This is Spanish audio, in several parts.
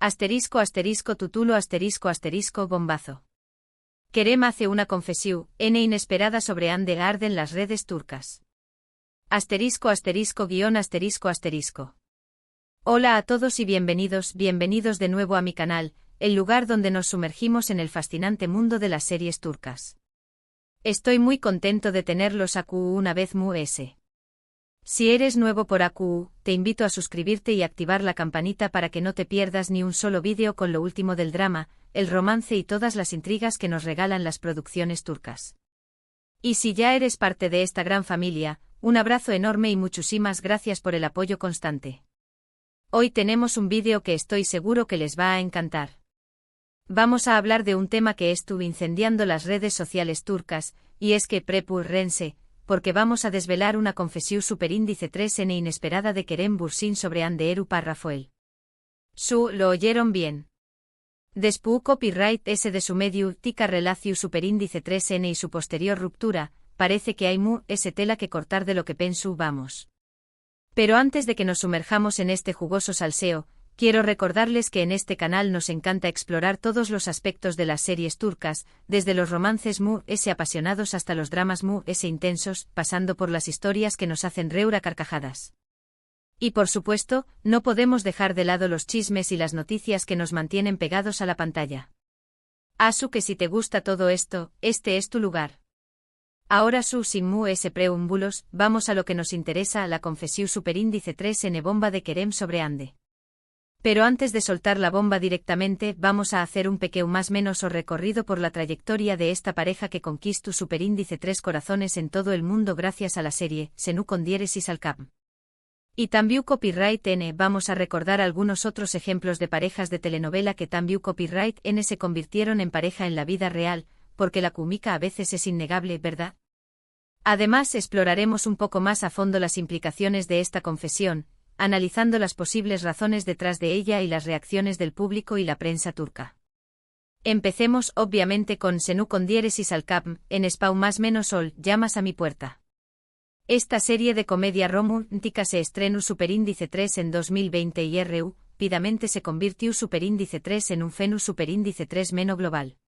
Asterisco asterisco tutulo asterisco asterisco bombazo. Kerem hace una confesión inesperada sobre Hande Erçel en las redes turcas. Asterisco asterisco guión asterisco asterisco. Hola a todos y bienvenidos de nuevo a mi canal, el lugar donde nos sumergimos en el fascinante mundo de las series turcas. Estoy muy contento de tenerlos aquí una vez más. Si eres nuevo por aquí, te invito a suscribirte y activar la campanita para que no te pierdas ni un solo vídeo con lo último del drama, el romance y todas las intrigas que nos regalan las producciones turcas. Y si ya eres parte de esta gran familia, un abrazo enorme y muchísimas gracias por el apoyo constante. Hoy tenemos un vídeo que estoy seguro que les va a encantar. Vamos a hablar de un tema que estuvo incendiando las redes sociales turcas, y es que Prepur Rense, porque vamos a desvelar una confesión superíndice 3N inesperada de Kerem Bürsin sobre Hande Erçel. Lo oyeron bien. Después copyright ese de su mediática relación superíndice 3N y su posterior ruptura, parece que hay ese tela que cortar de lo que pensó vamos. Pero antes de que nos sumerjamos en este jugoso salseo, quiero recordarles que en este canal nos encanta explorar todos los aspectos de las series turcas, desde los romances apasionados hasta los dramas intensos, pasando por las historias que nos hacen reír a carcajadas. Y por supuesto, no podemos dejar de lado los chismes y las noticias que nos mantienen pegados a la pantalla. Asu que si te gusta todo esto, este es tu lugar. Ahora sin ese preámbulos, vamos a lo que nos interesa, la confesión superíndice 3N bomba de Kerem sobre Hande. Pero antes de soltar la bomba directamente, vamos a hacer un pequeño más menos recorrido por la trayectoria de esta pareja que conquistó superíndice 3 corazones en todo el mundo gracias a la serie, Senu con diéresis al cap. Y también copyright N, vamos a recordar algunos otros ejemplos de parejas de telenovela que también copyright N se convirtieron en pareja en la vida real, porque la química a veces es innegable, ¿verdad? Además exploraremos un poco más a fondo las implicaciones de esta confesión, analizando las posibles razones detrás de ella y las reacciones del público y la prensa turca. Empecemos obviamente con Senu con diéresis al cap, en Spau más menos Sol, llamas a mi puerta. Esta serie de comedia romántica se estrenó superíndice 3 en 2020 y rápidamente se convirtió superíndice 3 en un fenus superíndice 3 meno global.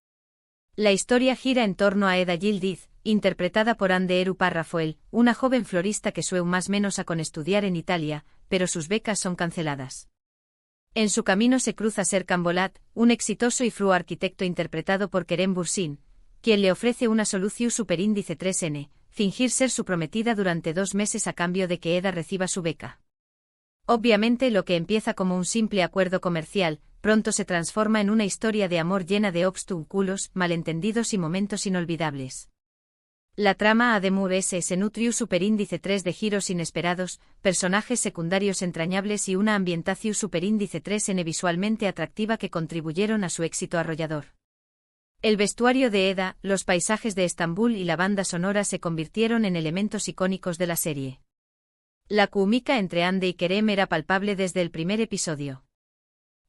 La historia gira en torno a Eda Yildiz, interpretada por Hande Erçel, una joven florista que sueña más menos a con estudiar en Italia, pero sus becas son canceladas. En su camino se cruza Serkan Bolat, un exitoso y fluo arquitecto interpretado por Kerem Bürsin, quien le ofrece una solución superíndice 3N, fingir ser su prometida durante 2 meses a cambio de que Eda reciba su beca. Obviamente lo que empieza como un simple acuerdo comercial, pronto se transforma en una historia de amor llena de obstáculos, malentendidos y momentos inolvidables. La trama además se nutrió superíndice 3 de giros inesperados, personajes secundarios entrañables y una ambientación superíndice 3N visualmente atractiva que contribuyeron a su éxito arrollador. El vestuario de Eda, los paisajes de Estambul y la banda sonora se convirtieron en elementos icónicos de la serie. La química entre Hande y Kerem era palpable desde el primer episodio.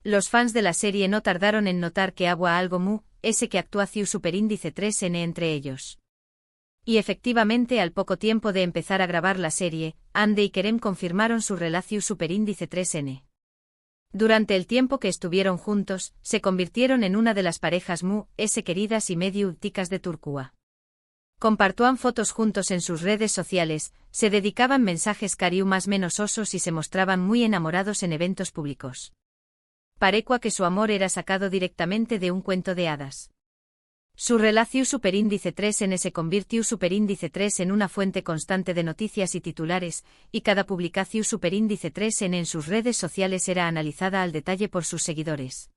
Los fans de la serie no tardaron en notar que había algo que actuación superíndice 3N entre ellos. Y efectivamente al poco tiempo de empezar a grabar la serie, Hande y Kerem confirmaron su relación superíndice 3N. Durante el tiempo que estuvieron juntos, se convirtieron en una de las parejas queridas y mediáticas de Turquía. Compartían fotos juntos en sus redes sociales, se dedicaban mensajes cariu más menos osos y se mostraban muy enamorados en eventos públicos. Parecua que su amor era sacado directamente de un cuento de hadas. Su relación superíndice 3N se convirtió superíndice 3 en una fuente constante de noticias y titulares, y cada publicación superíndice 3N en sus redes sociales era analizada al detalle por sus seguidores.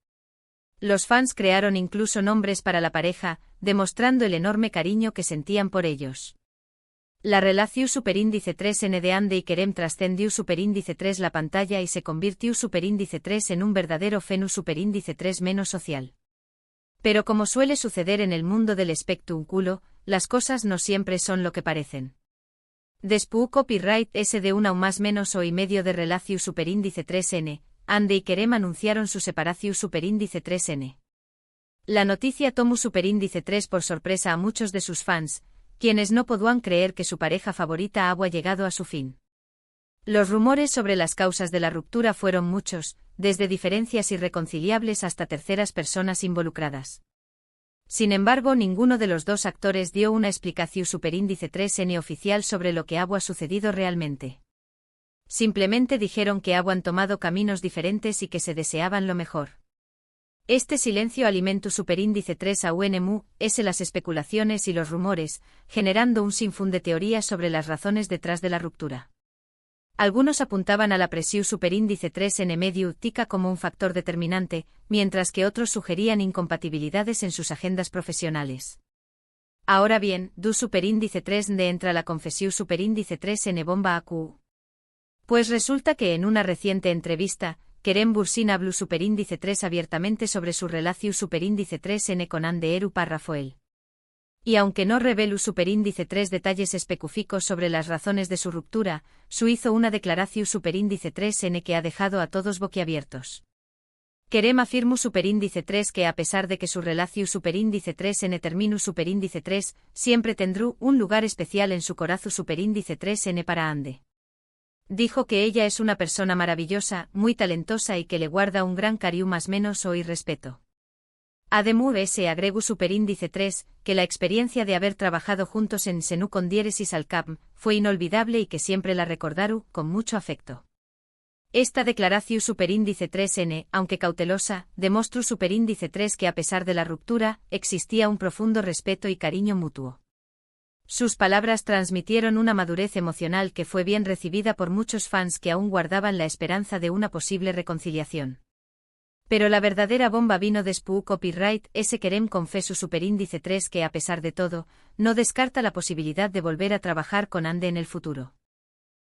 Los fans crearon incluso nombres para la pareja, demostrando el enorme cariño que sentían por ellos. La relación superíndice 3N de Hande y Kerem trascendió superíndice 3 la pantalla y se convirtió superíndice 3 en un verdadero fenus superíndice 3 menos social. Pero como suele suceder en el mundo del espectáculo, las cosas no siempre son lo que parecen. Después copyright ese de una más menos y medio de relación superíndice 3N, Hande y Kerem anunciaron su separación superíndice 3N. La noticia tomó superíndice 3 por sorpresa a muchos de sus fans, quienes no podían creer que su pareja favorita había llegado a su fin. Los rumores sobre las causas de la ruptura fueron muchos, desde diferencias irreconciliables hasta terceras personas involucradas. Sin embargo, ninguno de los dos actores dio una explicación superíndice 3n oficial sobre lo que había sucedido realmente. Simplemente dijeron que habían tomado caminos diferentes y que se deseaban lo mejor. Este silencio alimentó superíndice 3 a UNMU, las especulaciones y los rumores, generando un sinfín de teorías sobre las razones detrás de la ruptura. Algunos apuntaban a la presión superíndice 3n medio tica como un factor determinante, mientras que otros sugerían incompatibilidades en sus agendas profesionales. Ahora bien, ¿du superíndice 3n entra la confesión superíndice 3n bomba a Q? Pues resulta que en una reciente entrevista, Kerem Bürsin habló superíndice 3 abiertamente sobre su relación superíndice 3n con Ande Eru Parrafoel. Y aunque no reveló superíndice 3 detalles específicos sobre las razones de su ruptura, su hizo una declaración superíndice 3n que ha dejado a todos boquiabiertos. Kerem afirmó superíndice 3 que a pesar de que su relación superíndice 3n terminó superíndice 3, siempre tendrá un lugar especial en su corazón superíndice 3n para Ande. Dijo que ella es una persona maravillosa, muy talentosa y que le guarda un gran cariño más menos o irrespeto. Ademur S. agregó superíndice 3, que la experiencia de haber trabajado juntos en Senú con Diéresis al Cap fue inolvidable y que siempre la recordaron con mucho afecto. Esta declaración superíndice 3n, aunque cautelosa, demostró superíndice 3 que a pesar de la ruptura, existía un profundo respeto y cariño mutuo. Sus palabras transmitieron una madurez emocional que fue bien recibida por muchos fans que aún guardaban la esperanza de una posible reconciliación. Pero la verdadera bomba vino después copyright Kerem confesó superíndice 3 que a pesar de todo, no descarta la posibilidad de volver a trabajar con Ande en el futuro.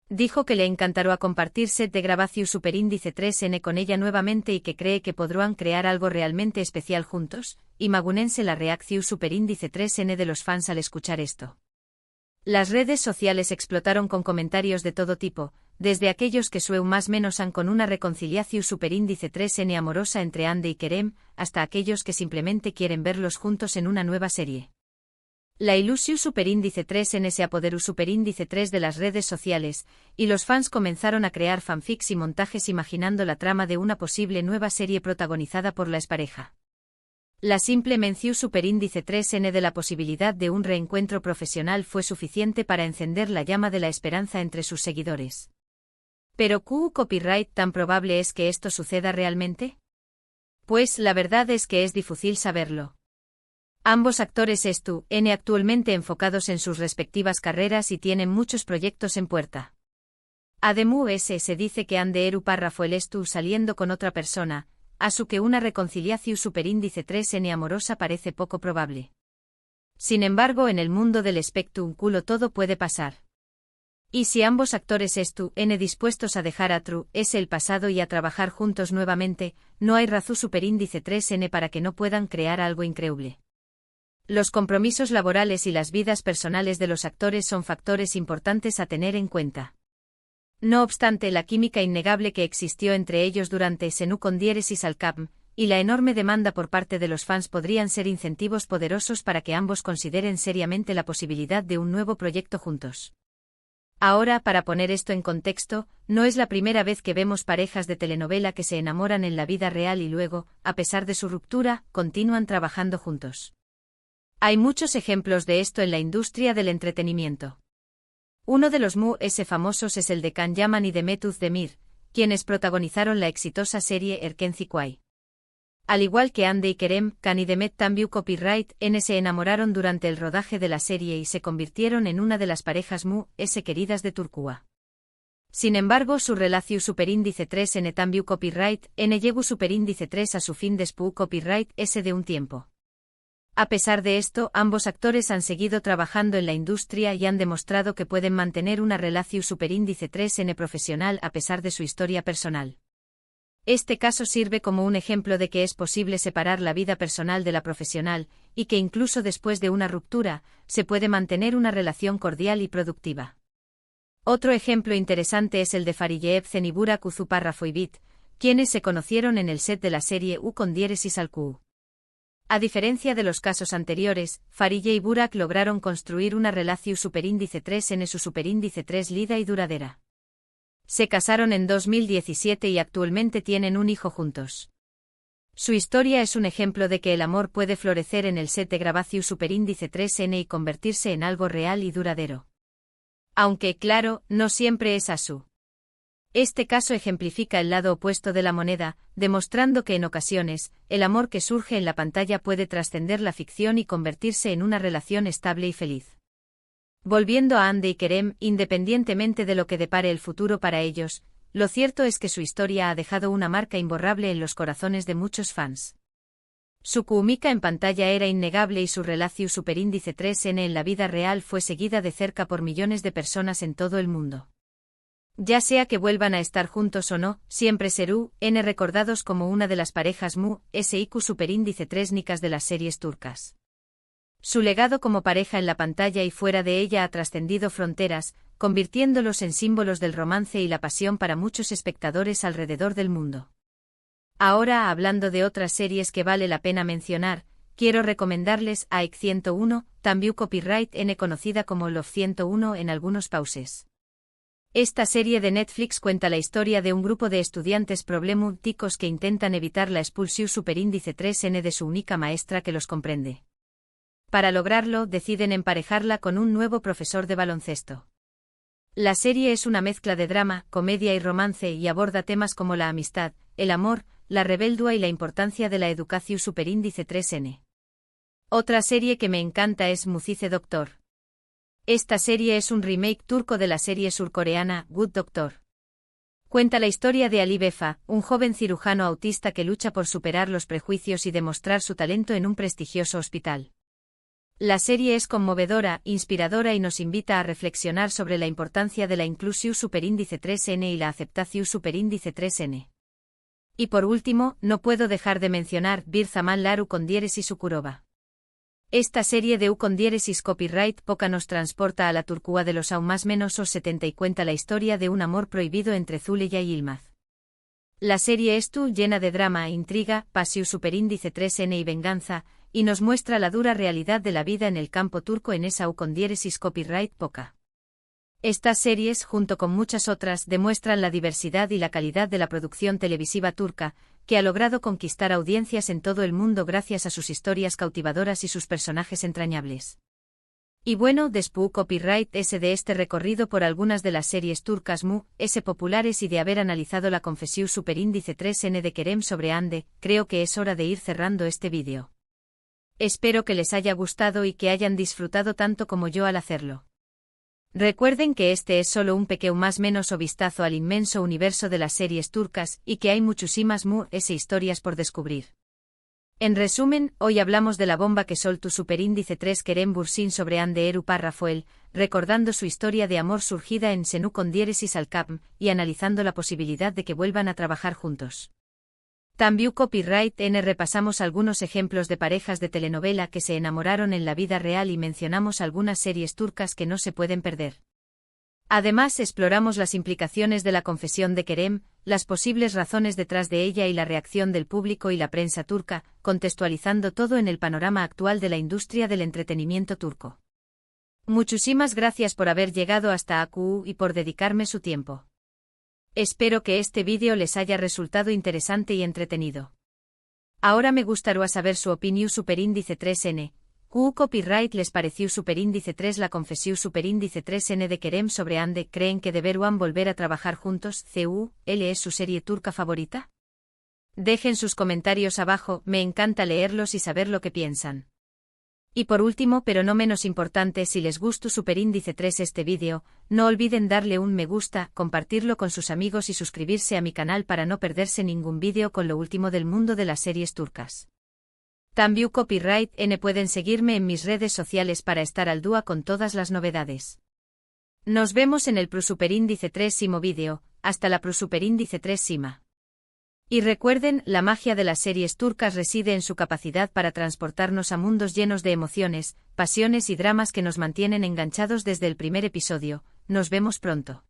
Dijo que le encantará compartir set de grabación superíndice 3n con ella nuevamente y que cree que podrán crear algo realmente especial juntos, imagunense la reacción superíndice 3n de los fans al escuchar esto. Las redes sociales explotaron con comentarios de todo tipo, desde aquellos que sueñan más menos han con una reconciliación superíndice 3n amorosa entre Ande y Kerem, hasta aquellos que simplemente quieren verlos juntos en una nueva serie. La ilusión superíndice 3n se apoderó superíndice 3 de las redes sociales, y los fans comenzaron a crear fanfics y montajes imaginando la trama de una posible nueva serie protagonizada por la expareja. La simple mención superíndice 3n de la posibilidad de un reencuentro profesional fue suficiente para encender la llama de la esperanza entre sus seguidores. ¿Pero ¿Q copyright tan probable es que esto suceda realmente? Pues la verdad es que es difícil saberlo. Ambos actores están actualmente enfocados en sus respectivas carreras y tienen muchos proyectos en puerta. Además se dice que Ande Eru Parrafoel saliendo con otra persona, a su que una reconciliación superíndice 3n amorosa parece poco probable. Sin embargo, en el mundo del espectrum culo todo puede pasar. Y si ambos actores están dispuestos a dejar a True el pasado y a trabajar juntos nuevamente, no hay razón superíndice 3n para que no puedan crear algo increíble. Los compromisos laborales y las vidas personales de los actores son factores importantes a tener en cuenta. No obstante, la química innegable que existió entre ellos durante Senú con Diéresis al Cap y la enorme demanda por parte de los fans podrían ser incentivos poderosos para que ambos consideren seriamente la posibilidad de un nuevo proyecto juntos. Ahora, para poner esto en contexto, no es la primera vez que vemos parejas de telenovela que se enamoran en la vida real y luego, a pesar de su ruptura, continúan trabajando juntos. Hay muchos ejemplos de esto en la industria del entretenimiento. Uno de los famosos es el de Can Yaman y Demet Özdemir, quienes protagonizaron la exitosa serie Erken Zikuay. Al igual que Ande y Kerem, Can y Demet también copyright se enamoraron durante el rodaje de la serie y se convirtieron en una de las parejas queridas de Turquía. Sin embargo, su relación superíndice 3n también copyright llegó superíndice 3 a su fin después copyright de un tiempo. A pesar de esto, ambos actores han seguido trabajando en la industria y han demostrado que pueden mantener una relación superíndice 3n profesional a pesar de su historia personal. Este caso sirve como un ejemplo de que es posible separar la vida personal de la profesional, y que incluso después de una ruptura, se puede mantener una relación cordial y productiva. Otro ejemplo interesante es el de Fariye Ebsen y Burak Uzuparrafoibit, quienes se conocieron en el set de la serie U con Diéresis al Q. A diferencia de los casos anteriores, Fariye y Burak lograron construir una relación superíndice 3n su superíndice 3 lida y duradera. Se casaron en 2017 y actualmente tienen un hijo juntos. Su historia es un ejemplo de que el amor puede florecer en el set de Grabacius Superíndice 3N y convertirse en algo real y duradero. Aunque, claro, no siempre es así. Este caso ejemplifica el lado opuesto de la moneda, demostrando que en ocasiones, el amor que surge en la pantalla puede trascender la ficción y convertirse en una relación estable y feliz. Volviendo a Ande y Kerem, independientemente de lo que depare el futuro para ellos, lo cierto es que su historia ha dejado una marca imborrable en los corazones de muchos fans. Su química en pantalla era innegable y su relación Superíndice 3N en la vida real fue seguida de cerca por millones de personas en todo el mundo. Ya sea que vuelvan a estar juntos o no, siempre serán recordados como una de las parejas SIQ Superíndice 3 nicas de las series turcas. Su legado como pareja en la pantalla y fuera de ella ha trascendido fronteras, convirtiéndolos en símbolos del romance y la pasión para muchos espectadores alrededor del mundo. Ahora, hablando de otras series que vale la pena mencionar, quiero recomendarles a EC 101, también Copyright N conocida como Love 101 en algunos pauses. Esta serie de Netflix cuenta la historia de un grupo de estudiantes problemáticos que intentan evitar la expulsión Superíndice 3N de su única maestra que los comprende. Para lograrlo, deciden emparejarla con un nuevo profesor de baloncesto. La serie es una mezcla de drama, comedia y romance y aborda temas como la amistad, el amor, la rebeldía y la importancia de la educación Superíndice 3N. Otra serie que me encanta es Mucize Doctor. Esta serie es un remake turco de la serie surcoreana Good Doctor. Cuenta la historia de Ali Befa, un joven cirujano autista que lucha por superar los prejuicios y demostrar su talento en un prestigioso hospital. La serie es conmovedora, inspiradora y nos invita a reflexionar sobre la importancia de la inclusión Superíndice 3N y la aceptación Superíndice 3N. Y por último, no puedo dejar de mencionar Bir Zaman Laru con Diéresis Sukurova. Esta serie de con Diéresis Copyright Poca nos transporta a la Turquía de los aún más menos os 70 y cuenta la historia de un amor prohibido entre Zuleya y Yılmaz. La serie es llena de drama, intriga, pasión Superíndice 3N y venganza, y nos muestra la dura realidad de la vida en el campo turco en esa con Diéresis Copyright Poca. Estas series, junto con muchas otras, demuestran la diversidad y la calidad de la producción televisiva turca, que ha logrado conquistar audiencias en todo el mundo gracias a sus historias cautivadoras y sus personajes entrañables. Y bueno, después Copyright S de este recorrido por algunas de las series turcas populares y de haber analizado la confesión Superíndice 3N de Kerem sobre Ande, creo que es hora de ir cerrando este vídeo. Espero que les haya gustado y que hayan disfrutado tanto como yo al hacerlo. Recuerden que este es solo un pequeño más menos o vistazo al inmenso universo de las series turcas y que hay muchísimas historias por descubrir. En resumen, hoy hablamos de la bomba que soltó Superíndice 3 Kerem Bürsin sobre Hande Erupar Rafael, recordando su historia de amor surgida en Senu con Diéresis Alcapm y analizando la posibilidad de que vuelvan a trabajar juntos. También Copyright N repasamos algunos ejemplos de parejas de telenovela que se enamoraron en la vida real y mencionamos algunas series turcas que no se pueden perder. Además exploramos las implicaciones de la confesión de Kerem, las posibles razones detrás de ella y la reacción del público y la prensa turca, contextualizando todo en el panorama actual de la industria del entretenimiento turco. Muchísimas gracias por haber llegado hasta aquí y por dedicarme su tiempo. Espero que este vídeo les haya resultado interesante y entretenido. Ahora me gustaría saber su opinión Superíndice 3N. ¿Qué copyright les pareció Superíndice 3 la confesión Superíndice 3N de Kerem sobre Hande? ¿Creen que deberían volver a trabajar juntos? ¿CUL es su serie turca favorita? Dejen sus comentarios abajo, me encanta leerlos y saber lo que piensan. Y por último, pero no menos importante, si les gustó Superíndice 3 este vídeo, no olviden darle un me gusta, compartirlo con sus amigos y suscribirse a mi canal para no perderse ningún vídeo con lo último del mundo de las series turcas. También Copyright N pueden seguirme en mis redes sociales para estar al día con todas las novedades. Nos vemos en el Superíndice 3 Simo vídeo, hasta la Superíndice 3 Sima. Y recuerden, la magia de las series turcas reside en su capacidad para transportarnos a mundos llenos de emociones, pasiones y dramas que nos mantienen enganchados desde el primer episodio. Nos vemos pronto.